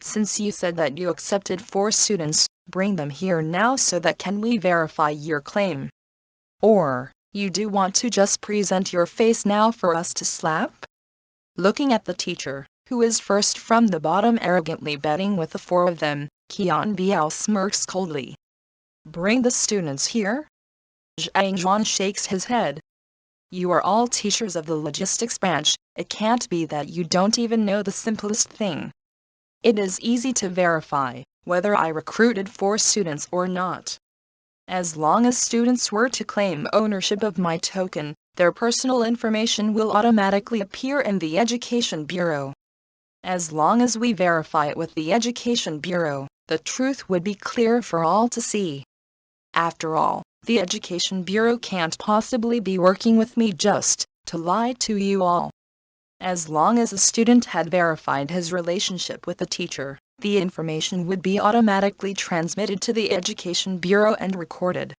Since you said that you accepted 4 students, bring them here now so that can we verify your claim. Or, you do want to just present your face now for us to slap? Looking at the teacher, who is first from the bottom arrogantly betting with the 4 of them, Qian Biao smirks coldly. Bring the students here? Zhang Xuan shakes his head. You are all teachers of the logistics branch, it can't be that you don't even know the simplest thing. It is easy to verify whether I recruited 4 students or not. As long as students were to claim ownership of my token, their personal information will automatically appear in the Education Bureau. As long as we verify it with the Education Bureau, the truth would be clear for all to see. After all, the Education Bureau can't possibly be working with me just to lie to you all. As long as a student had verified his relationship with the teacher, the information would be automatically transmitted to the Education Bureau and recorded.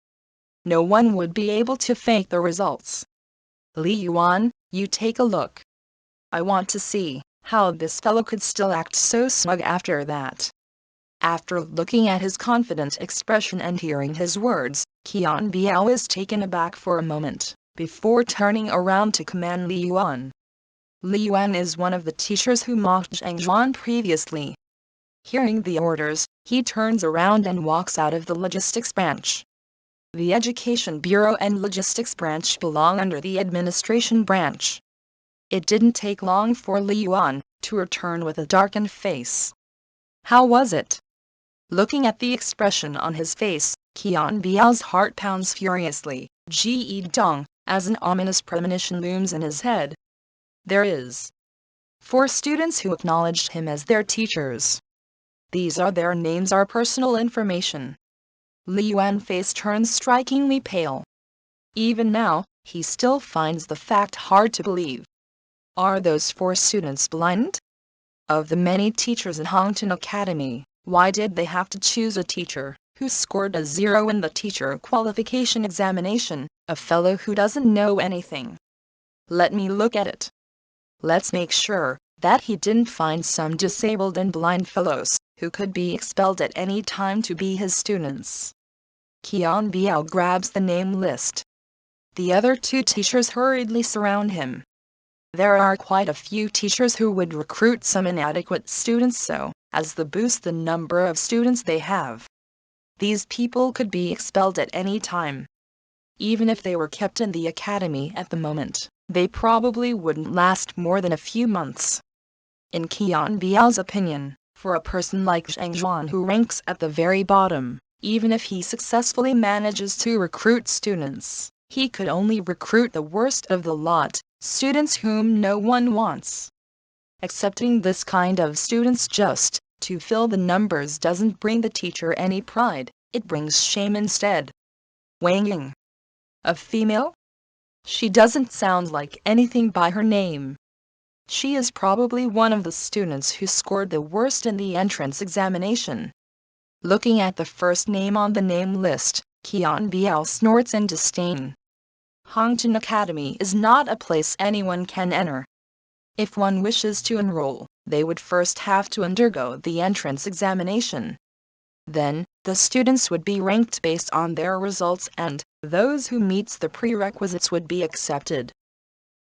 No one would be able to fake the results. Liu Yuan, you take a look. I want to see how this fellow could still act so smug after that. After looking at his confident expression and hearing his words, Qian Biao is taken aback for a moment, before turning around to command Liu Yuan. Liu Yuan is one of the teachers who mocked Zhang Xuan previously. Hearing the orders, he turns around and walks out of the logistics branch. The Education Bureau and Logistics Branch belong under the Administration Branch. It didn't take long for Liu Yuan to return with a darkened face. How was it? Looking at the expression on his face, Qian Biao's heart pounds furiously, Dong, as an ominous premonition looms in his head. There is 4 students who acknowledged him as their teachers. These are their names, our personal information. Liu Yuan's face turns strikingly pale. Even now, he still finds the fact hard to believe. Are those 4 students blind? Of the many teachers in Hongtian Academy, why did they have to choose a teacher who scored a 0 in the teacher qualification examination, a fellow who doesn't know anything? Let me look at it. Let's make sure that he didn't find some disabled and blind fellows who could be expelled at any time to be his students. Qian Biao grabs the name list. The other 2 teachers hurriedly surround him. There are quite a few teachers who would recruit some inadequate students so as to boost the number of students they have. These people could be expelled at any time. Even if they were kept in the academy at the moment, they probably wouldn't last more than a few months. In Qian Biao's opinion, for a person like Zhang Xuan who ranks at the very bottom, even if he successfully manages to recruit students, he could only recruit the worst of the lot, students whom no one wants. Accepting this kind of students just to fill the numbers doesn't bring the teacher any pride, it brings shame instead. Wang Ying. A female? She doesn't sound like anything by her name. She is probably one of the students who scored the worst in the entrance examination. Looking at the first name on the name list, Qian Biao snorts in disdain. Hongtian Academy is not a place anyone can enter. If one wishes to enroll, they would first have to undergo the entrance examination. Then, the students would be ranked based on their results and those who meets the prerequisites would be accepted.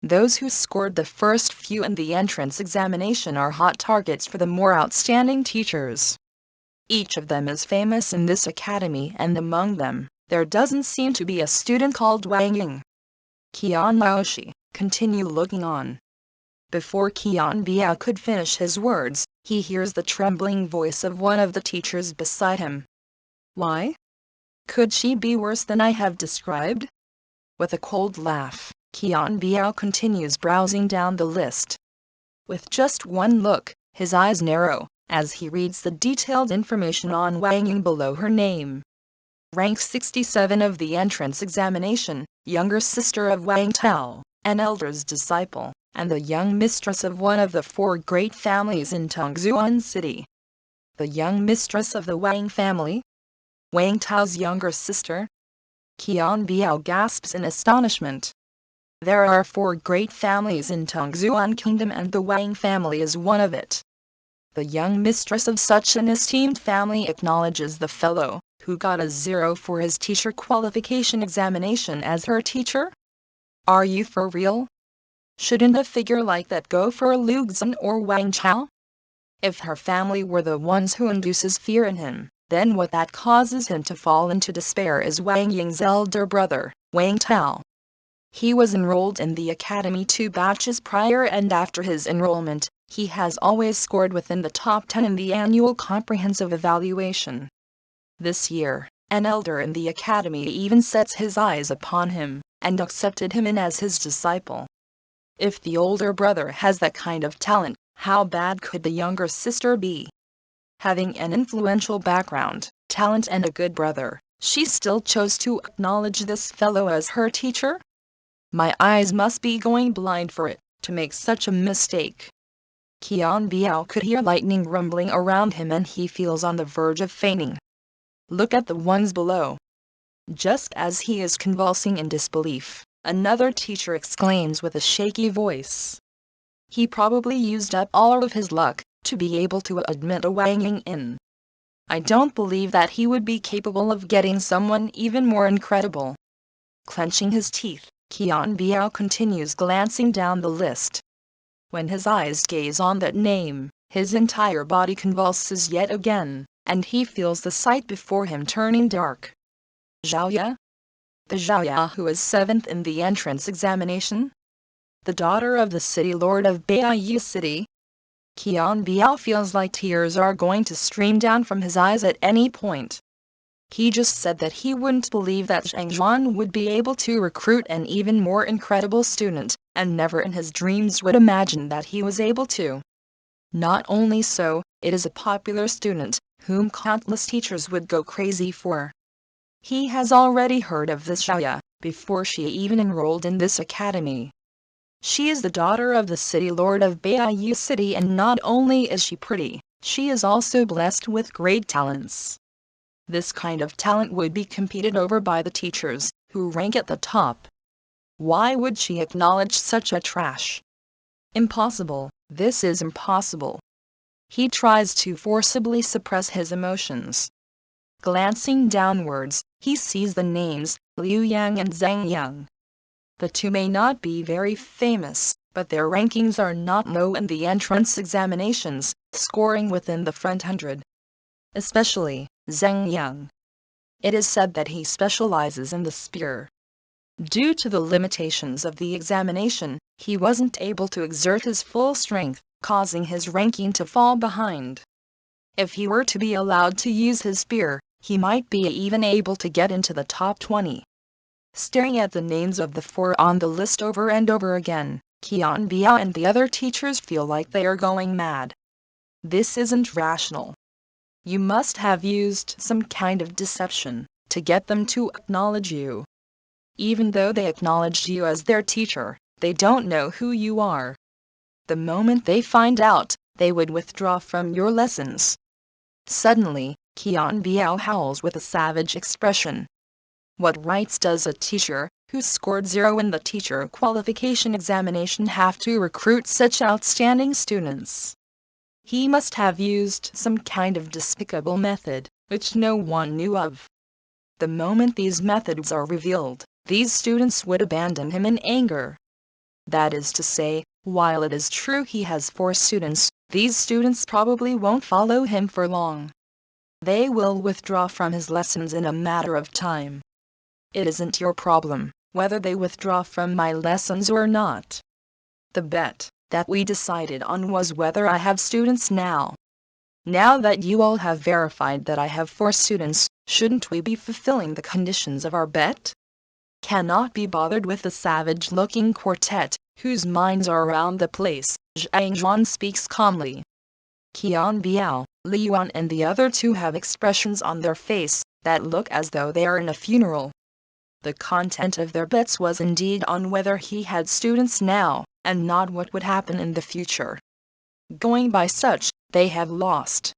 Those who scored the first few in the entrance examination are hot targets for the more outstanding teachers. Each of them is famous in this academy and among them, there doesn't seem to be a student called Wang Ying. Qian Laoshi, continue looking on. Before Qian Biao could finish his words, he hears the trembling voice of one of the teachers beside him. Why? Could she be worse than I have described? With a cold laugh, Qian Biao continues browsing down the list. With just one look, his eyes narrow, as he reads the detailed information on Wang Ying below her name. Rank 67 of the entrance examination, younger sister of Wang Cao, an elder's disciple, and the young mistress of one of the 4 great families in Tongxuan City. The young mistress of the Wang family? Wang Tao's younger sister? Qian Biao gasps in astonishment. There are 4 great families in Tongxuan Kingdom and the Wang family is one of it. The young mistress of such an esteemed family acknowledges the fellow, who got a 0 for his teacher qualification examination, as her teacher? Are you for real? Shouldn't a figure like that go for Liu Yuan or Wang Cao? If her family were the ones who induces fear in him, then what that causes him to fall into despair is Wang Ying's elder brother, Wang Cao. He was enrolled in the academy 2 batches prior, and after his enrollment, he has always scored within the top 10 in the annual comprehensive evaluation. This year, an elder in the academy even sets his eyes upon him, and accepted him in as his disciple. If the older brother has that kind of talent, how bad could the younger sister be? Having an influential background, talent, and a good brother, she still chose to acknowledge this fellow as her teacher? My eyes must be going blind for it, to make such a mistake. Qian Biao could hear lightning rumbling around him, and he feels on the verge of fainting. Look at the ones below. Just as he is convulsing in disbelief, another teacher exclaims with a shaky voice. He probably used up all of his luck to be able to admit a Wang Ying in. I don't believe that he would be capable of getting someone even more incredible. Clenching his teeth, Qian Biao continues glancing down the list. When his eyes gaze on that name, his entire body convulses yet again, and he feels the sight before him turning dark. Zhao Ya? The Zhao Ya who is 7th in the entrance examination? The daughter of the city lord of Biao City? Qian Biao feels like tears are going to stream down from his eyes at any point. He just said that he wouldn't believe that Zhang Xuan would be able to recruit an even more incredible student, and never in his dreams would imagine that he was able to. Not only so, it is a popular student, whom countless teachers would go crazy for. He has already heard of this Zhao Ya, before she even enrolled in this academy. She is the daughter of the city lord of Biao City, and not only is she pretty, she is also blessed with great talents. This kind of talent would be competed over by the teachers, who rank at the top. Why would she acknowledge such a trash? Impossible, this is impossible. He tries to forcibly suppress his emotions. Glancing downwards, he sees the names, Liu Yang and Zheng Yang. The two may not be very famous, but their rankings are not low in the entrance examinations, scoring within the front 100. Especially Zheng Yang. It is said that he specializes in the spear. Due to the limitations of the examination, he wasn't able to exert his full strength, causing his ranking to fall behind. If he were to be allowed to use his spear, he might be even able to get into the top 20. Staring at the names of the 4 on the list over and over again, Qian Biao and the other teachers feel like they are going mad. This isn't rational. You must have used some kind of deception to get them to acknowledge you. Even though they acknowledged you as their teacher, they don't know who you are. The moment they find out, they would withdraw from your lessons. Suddenly, Qian Biao howls with a savage expression. What rights does a teacher, who scored 0 in the teacher qualification examination, have to recruit such outstanding students? He must have used some kind of despicable method, which no one knew of. The moment these methods are revealed, these students would abandon him in anger. That is to say, while it is true he has 4 students, these students probably won't follow him for long. They will withdraw from his lessons in a matter of time. It isn't your problem whether they withdraw from my lessons or not. The bet that we decided on was whether I have students now. Now that you all have verified that I have 4 students, shouldn't we be fulfilling the conditions of our bet? Cannot be bothered with the savage-looking quartet, whose minds are around the place, Zhang Xuan speaks calmly. Qian Biao, Liu Yuan and the other 2 have expressions on their face that look as though they are in a funeral. The content of their bets was indeed on whether he had students now, and not what would happen in the future. Going by such, they have lost.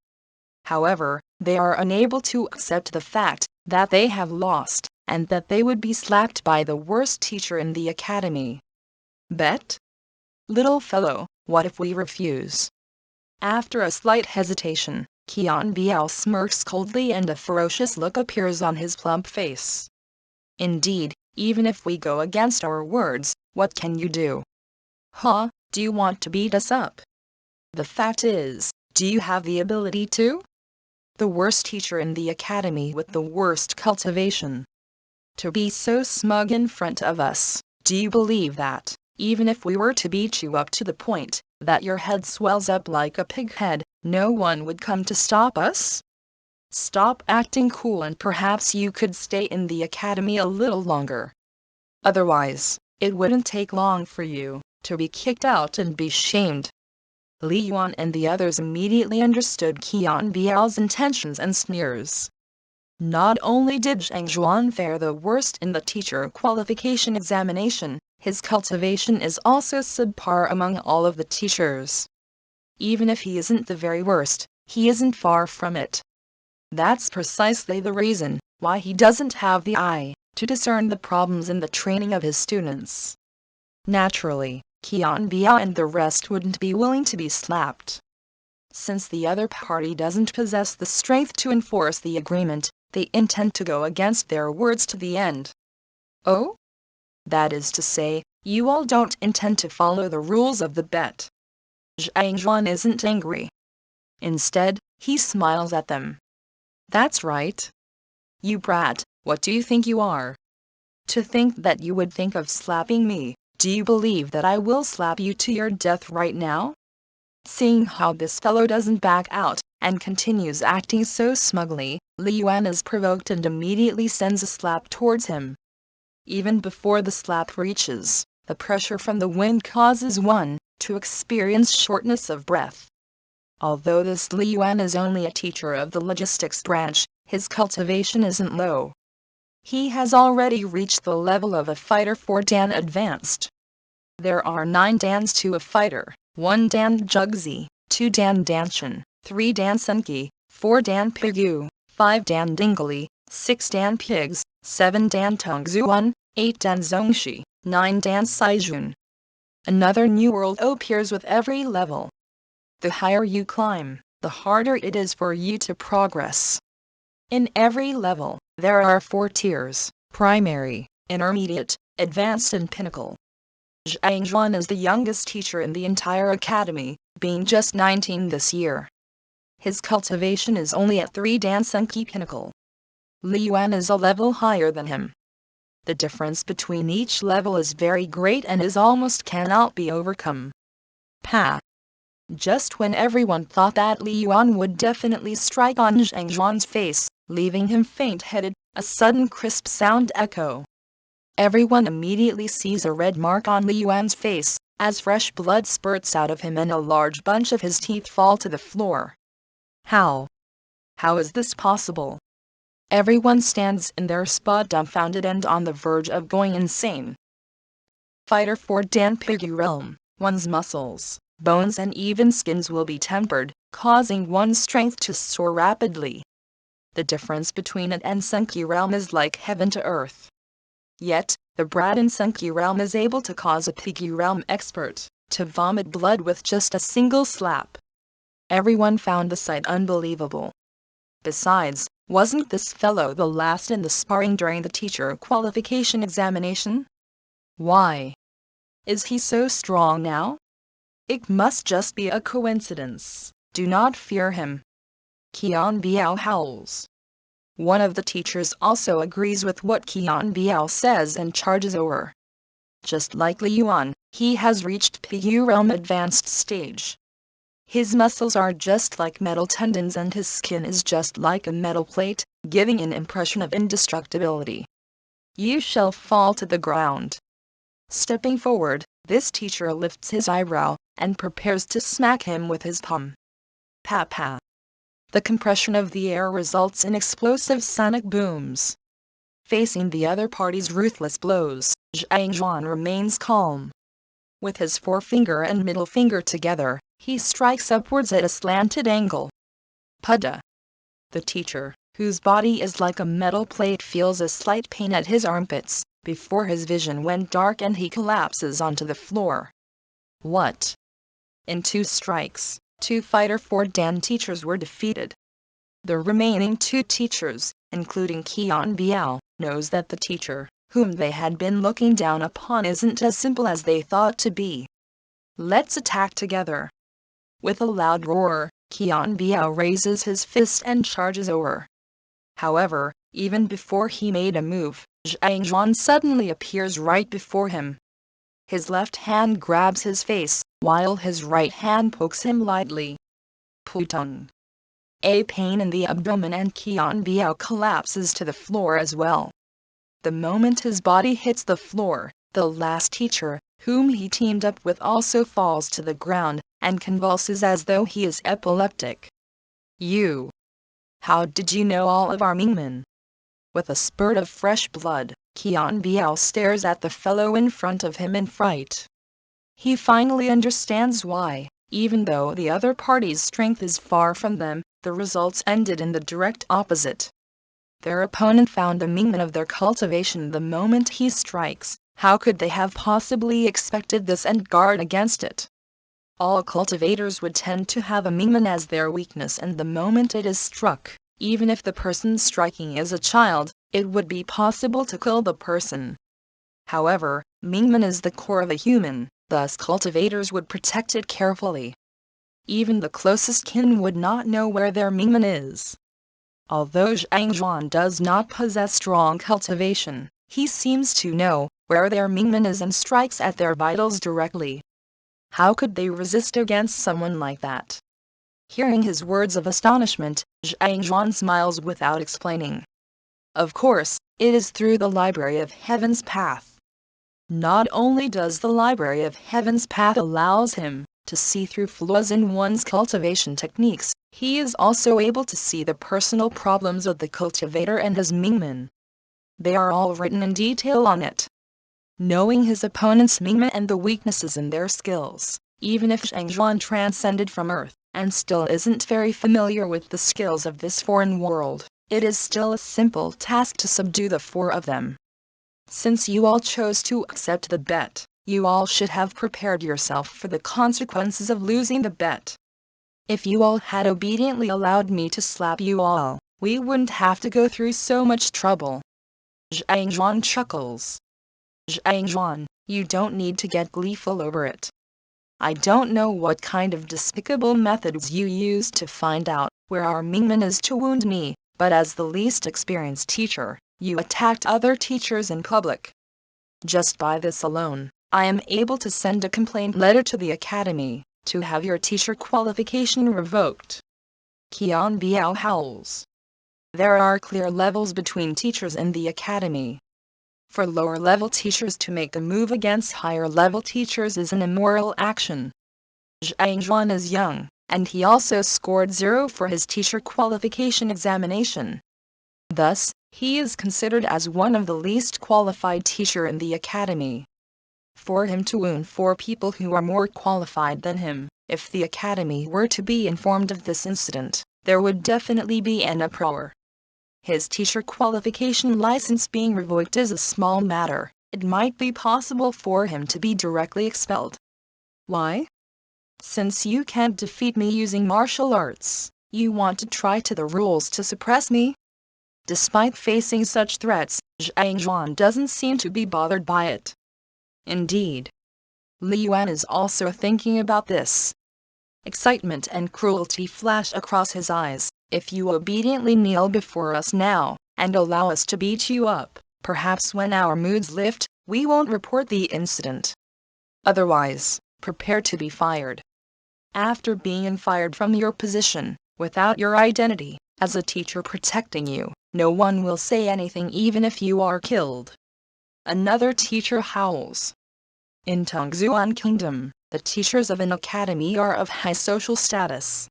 However, they are unable to accept the fact that they have lost, and that they would be slapped by the worst teacher in the academy. Bet? Little fellow, what if we refuse? After a slight hesitation, Qian Biao smirks coldly and a ferocious look appears on his plump face. Indeed, even if we go against our words, what can you do? Huh, do you want to beat us up? The fact is, do you have the ability to? The worst teacher in the academy with the worst cultivation. To be so smug in front of us, do you believe that, even if we were to beat you up to the point that your head swells up like a pig head, no one would come to stop us? Stop acting cool and perhaps you could stay in the academy a little longer. Otherwise, it wouldn't take long for you to be kicked out and be shamed. Liu Yuan and the others immediately understood Qian Biao's intentions and sneers. Not only did Zhang Xuan fare the worst in the teacher qualification examination, his cultivation is also subpar among all of the teachers. Even if he isn't the very worst, he isn't far from it. That's precisely the reason why he doesn't have the eye to discern the problems in the training of his students. Naturally, Qian Biao and the rest wouldn't be willing to be slapped. Since the other party doesn't possess the strength to enforce the agreement, they intend to go against their words to the end. Oh? That is to say, you all don't intend to follow the rules of the bet. Zhang Xuan isn't angry. Instead, he smiles at them. That's right. You brat, what do you think you are? To think that you would think of slapping me, do you believe that I will slap you to your death right now? Seeing how this fellow doesn't back out, and continues acting so smugly, Liu Yuan is provoked and immediately sends a slap towards him. Even before the slap reaches, the pressure from the wind causes one to experience shortness of breath. Although this Liu Yuan is only a teacher of the logistics branch, his cultivation isn't low. He has already reached the level of a fighter 4 Dan advanced. There are 9 dans to a fighter, 1 dan juxi, 2 dan dantian, 3 dan zhenqi, 4 dan pigu, 5 dan dingli, 6 dan pigs, 7 dan tongxuan, 8 dan zongshi, 9 dan zhizun. Another new world appears with every level. The higher you climb, the harder it is for you to progress. In every level, there are 4 tiers: primary, intermediate, advanced and pinnacle. Zhang Xuan is the youngest teacher in the entire academy, being just 19 this year. His cultivation is only at 3 dan zhenqi pinnacle. Liu Yuan is a level higher than him. The difference between each level is very great and is almost cannot be overcome. Pa! Just when everyone thought that Liu Yuan would definitely strike on Zhang Xuan's face, leaving him faint-headed, a sudden crisp sound echo. Everyone immediately sees a red mark on Liu Yuan's face, as fresh blood spurts out of him and a large bunch of his teeth fall to the floor. How? How is this possible? Everyone stands in their spot dumbfounded and on the verge of going insane. Fighter 4 Dan Pigu realm, one's muscles, bones and even skins will be tempered, causing one's strength to soar rapidly. The difference between it and zhenqi realm is like heaven to earth. Yet, the brat in zhenqi realm is able to cause a pigu realm expert to vomit blood with just a single slap. Everyone found the sight unbelievable. Besides, wasn't this fellow the last in the sparring during the teacher qualification examination? Why? Is he so strong now? It must just be a coincidence. Do not fear him. Qian Biao howls. One of the teachers also agrees with what Qian Biao says and charges over. Just like Liu Yuan, he has reached Pigu realm advanced stage. His muscles are just like metal tendons and his skin is just like a metal plate, giving an impression of indestructibility. You shall fall to the ground. Stepping forward, this teacher lifts his eyebrow and prepares to smack him with his palm. Pa pa. The compression of the air results in explosive sonic booms. Facing the other party's ruthless blows, Zhang Xuan remains calm. With his forefinger and middle finger together, he strikes upwards at a slanted angle. Pada! The teacher, whose body is like a metal plate, feels a slight pain at his armpits, before his vision went dark and he collapses onto the floor. What? In 2 strikes, 2 fighter 4 Dan teachers were defeated. The remaining 2 teachers, including Qian Biao, knows that the teacher, whom they had been looking down upon, isn't as simple as they thought to be. Let's attack together. With a loud roar, Qian Biao raises his fist and charges over. However, even before he made a move, Zhang Xuan suddenly appears right before him. His left hand grabs his face, while his right hand pokes him lightly. Putung. A pain in the abdomen and Qian Biao collapses to the floor as well. The moment his body hits the floor, the last teacher, whom he teamed up with, also falls to the ground, and convulses as though he is epileptic. You! How did you know all of our Mingmen? With a spurt of fresh blood, Qian Biao stares at the fellow in front of him in fright. He finally understands why, even though the other party's strength is far from them, the results ended in the direct opposite. Their opponent found the Mingmen of their cultivation the moment he strikes. How could they have possibly expected this and guard against it? All cultivators would tend to have a Mingmen as their weakness, and the moment it is struck, even if the person striking is a child, it would be possible to kill the person. However, Mingmen is the core of a human, thus cultivators would protect it carefully. Even the closest kin would not know where their Mingmen is. Although Zhang Xuan does not possess strong cultivation, he seems to know where their Mingmen is and strikes at their vitals directly. How could they resist against someone like that? Hearing his words of astonishment, Zhang Xuan smiles without explaining. Of course, it is through the Library of Heaven's Path. Not only does the Library of Heaven's Path allows him to see through flaws in one's cultivation techniques, he is also able to see the personal problems of the cultivator and his Mingmen. They are all written in detail on it. Knowing his opponent's Mingmen and the weaknesses in their skills, even if Zhang Xuan transcended from Earth, and still isn't very familiar with the skills of this foreign world, it is still a simple task to subdue the 4 of them. Since you all chose to accept the bet, you all should have prepared yourself for the consequences of losing the bet. If you all had obediently allowed me to slap you all, we wouldn't have to go through so much trouble. Zhang Xuan chuckles. Zhang Xuan, you don't need to get gleeful over it. I don't know what kind of despicable methods you used to find out where our Mingmen is to wound me, but as the least experienced teacher, you attacked other teachers in public. Just by this alone, I am able to send a complaint letter to the academy, to have your teacher qualification revoked. Qian Biao howls. There are clear levels between teachers in the academy. For lower-level teachers to make a move against higher-level teachers is an immoral action. Zhang Xuan is young, and he also scored 0 for his teacher qualification examination. Thus, he is considered as one of the least qualified teacher in the academy. For him to wound 4 people who are more qualified than him, if the academy were to be informed of this incident, there would definitely be an uproar. His teacher qualification license being revoked is a small matter. It might be possible for him to be directly expelled. Why? Since you can't defeat me using martial arts, you want to try to the rules to suppress me? Despite facing such threats, Zhang Xuan doesn't seem to be bothered by it. Indeed, Liu Yuan is also thinking about this. Excitement and cruelty flash across his eyes. If you obediently kneel before us now, and allow us to beat you up, perhaps when our moods lift, we won't report the incident. Otherwise, prepare to be fired. After being fired from your position, without your identity, as a teacher protecting you, no one will say anything even if you are killed. Another teacher howls. In Tongxuan Kingdom, the teachers of an academy are of high social status.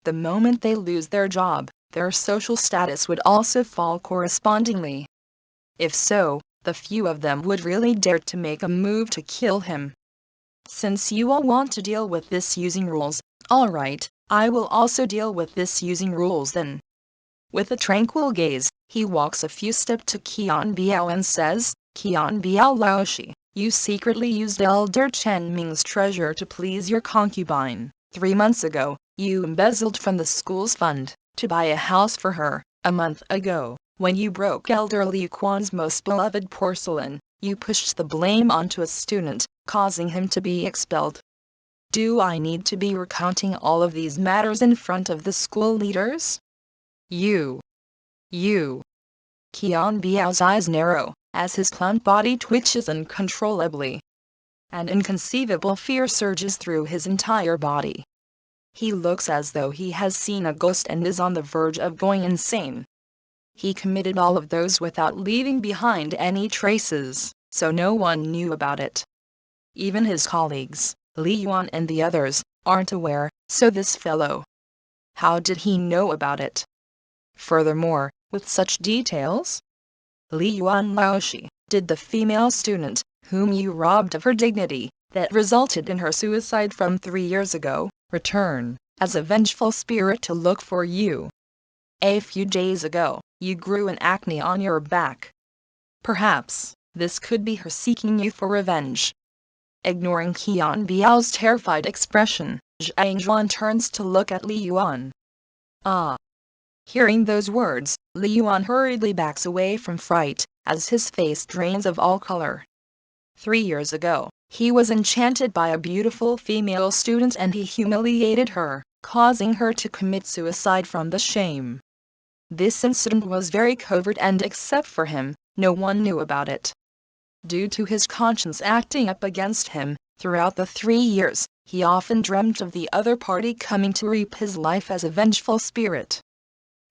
The moment they lose their job, their social status would also fall correspondingly. If so, the few of them would really dare to make a move to kill him. Since you all want to deal with this using rules, alright, I will also deal with this using rules then. With a tranquil gaze, he walks a few steps to Qian Biao and says, Qian Biao Laoshi, you secretly used Elder Chen Ming's treasure to please your concubine. 3 months ago, You embezzled from the school's fund to buy a house for her a month ago. When you broke Elder Liu Quan's most beloved porcelain, you pushed the blame onto a student, causing him to be expelled. Do I need to be recounting all of these matters in front of the school leaders? You. Qian Biao's eyes narrow, as his plump body twitches uncontrollably. An inconceivable fear surges through his entire body. He looks as though he has seen a ghost and is on the verge of going insane. He committed all of those without leaving behind any traces, so no one knew about it. Even his colleagues, Liu Yuan and the others, aren't aware, so this fellow. How did he know about it? Furthermore, with such details? Liu Yuan Laoshi, did the female student, whom you robbed of her dignity, that resulted in her suicide from 3 years ago, return, as a vengeful spirit to look for you? A few days ago, you grew an acne on your back. Perhaps, this could be her seeking you for revenge. Ignoring Qian Biao's terrified expression, Zhang Xuan turns to look at Liu Yuan. Ah! Hearing those words, Liu Yuan hurriedly backs away from fright, as his face drains of all color. 3 years ago, he was enchanted by a beautiful female student and he humiliated her, causing her to commit suicide from the shame. This incident was very covert and except for him, no one knew about it. Due to his conscience acting up against him, throughout the 3 years, he often dreamt of the other party coming to reap his life as a vengeful spirit.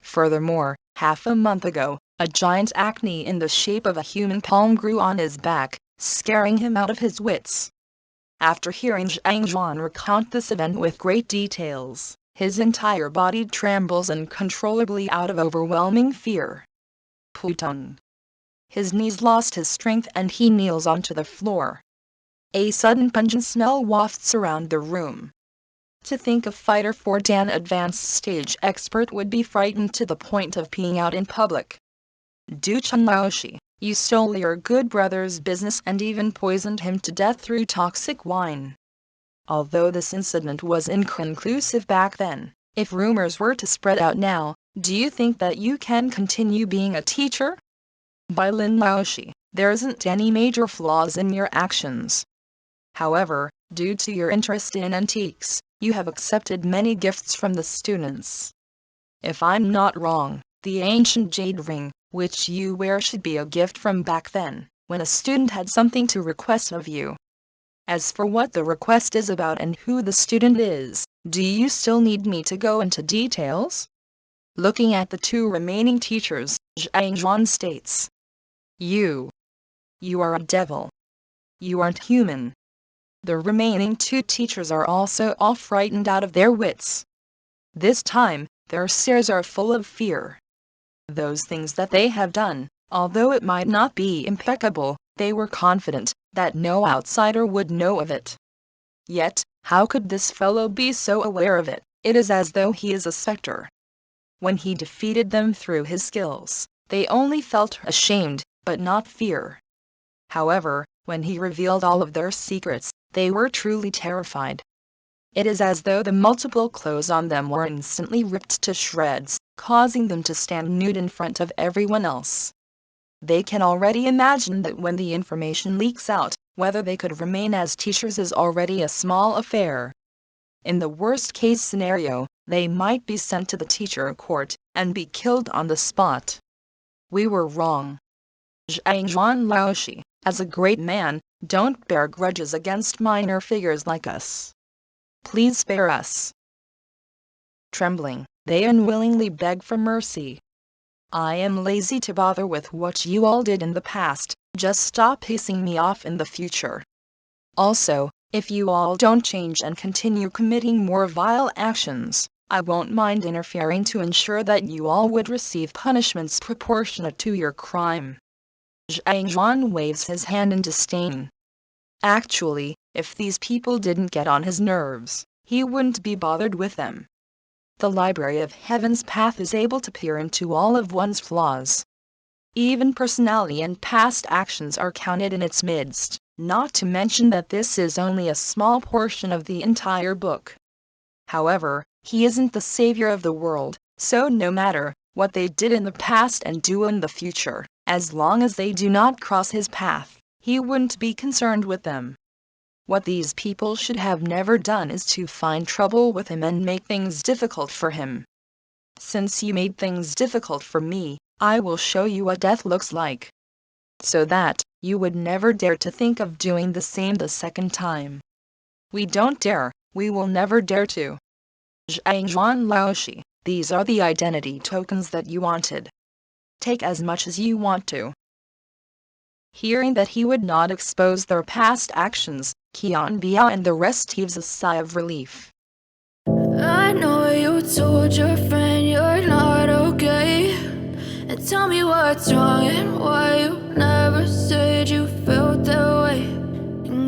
Furthermore, half a month ago, a giant acne in the shape of a human palm grew on his back, scaring him out of his wits. After hearing Zhang Xuan recount this event with great details, his entire body trembles uncontrollably out of overwhelming fear. Putung. His knees lost his strength and he kneels onto the floor. A sudden pungent smell wafts around the room. To think a fighter for Dan advanced stage expert would be frightened to the point of peeing out in public. Du Chun Laoshi, you stole your good brother's business and even poisoned him to death through toxic wine. Although this incident was inconclusive back then, if rumors were to spread out now, do you think that you can continue being a teacher? By Lin Laoshi, there isn't any major flaws in your actions. However, due to your interest in antiques, you have accepted many gifts from the students. If I'm not wrong, the ancient jade ring, which you wear, should be a gift from back then, when a student had something to request of you. As for what the request is about and who the student is, do you still need me to go into details? Looking at the 2 remaining teachers, Zhang Xuan states. You are a devil. You aren't human. The remaining 2 teachers are also all frightened out of their wits. This time, their stares are full of fear. Those things that they have done, although it might not be impeccable, they were confident that no outsider would know of it. Yet, how could this fellow be so aware of it? It is as though he is a specter. When he defeated them through his skills, they only felt ashamed, but not fear. However, when he revealed all of their secrets, they were truly terrified. It is as though the multiple clothes on them were instantly ripped to shreds, causing them to stand nude in front of everyone else. They can already imagine that when the information leaks out, whether they could remain as teachers is already a small affair. In the worst-case scenario, they might be sent to the teacher court and be killed on the spot. We were wrong. Zhang Xuan Laoshi, as a great man, don't bear grudges against minor figures like us. Please spare us. Trembling, they unwillingly beg for mercy. I am lazy to bother with what you all did in the past, just stop pissing me off in the future. Also, if you all don't change and continue committing more vile actions, I won't mind interfering to ensure that you all would receive punishments proportionate to your crime. Zhang Xuan waves his hand in disdain. Actually, if these people didn't get on his nerves, he wouldn't be bothered with them. The Library of Heaven's path is able to peer into all of one's flaws. Even personality and past actions are counted in its midst, not to mention that this is only a small portion of the entire book. However, He isn't the savior of the world, so no matter what they did in the past and do in the future, as long as they do not cross his path, he wouldn't be concerned with them. What these people should have never done is to find trouble with him and make things difficult for him. Since you made things difficult for me, I will show you what death looks like, so that you would never dare to think of doing the same the second time. We don't dare, we will never dare to. Zhang Xuan Laoshi, these are the identity tokens that you wanted. Take as much as you want to. Hearing that he would not expose their past actions, Qian Biao and the rest heaves a sigh of relief. I know you told your friend you're not okay, and tell me what's wrong and why you never said you